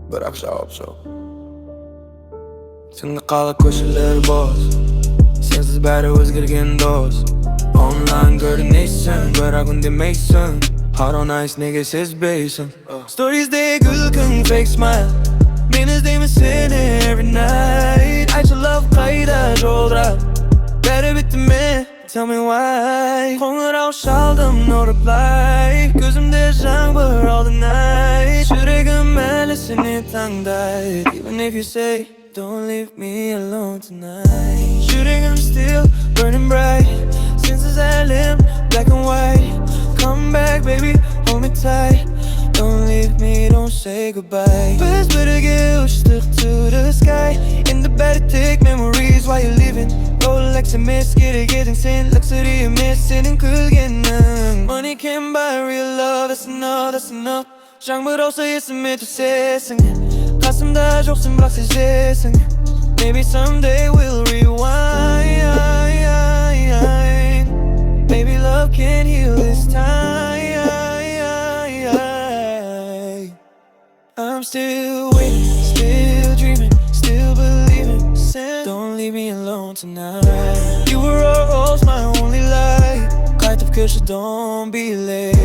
Бірақ жауап жоқ. Түнгі қала көшелер бос, сенсіз бәрі өзгерген дос. Онлайн көрінесің, бірақ үндемейсің. How nice неге сезбейсің. Storiesде күлкің fake smile, мен іздеймін сені every night. Айтшы love қайда жолдырап, бәрі бітті ме? Tell me why. Қоңырау шалдым no reply, көзімде жаңбыр all the night. Жүрегім әлі сені таңдайды, even if you say don't leave me alone tonight. Жүрегім still burning bright, сенсіз әлем black and white. Come back baby, hold me tight, don't leave me, don't say goodbye. Біз бірге ұштық to the sky, in the bed take memories while you're leaving. Rolex емес керек едің сен, luxury емес сенің күлгенің. Money can't buy real love, that's enough, that's enough. Жаңбыр ауса есіме түсесің, қасымда жоқсың бірақ сезесің. Maybe someday we'll rewind. Maybe love can heal this time. I'm still waiting, still dreaming, still believing. Don't leave me alone tonight. You were always my only light. Қайтып келші, don't be late.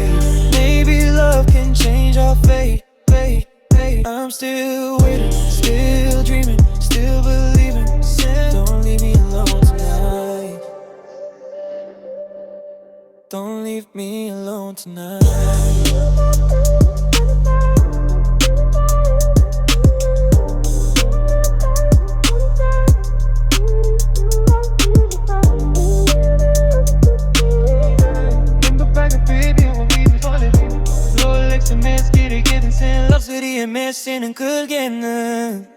Maybe love can change our fate. I'm still waiting, still dreaming, still believing. Don't leave me alone tonight. Don't leave me alone tonight. Luxury емес сенің күлгенің.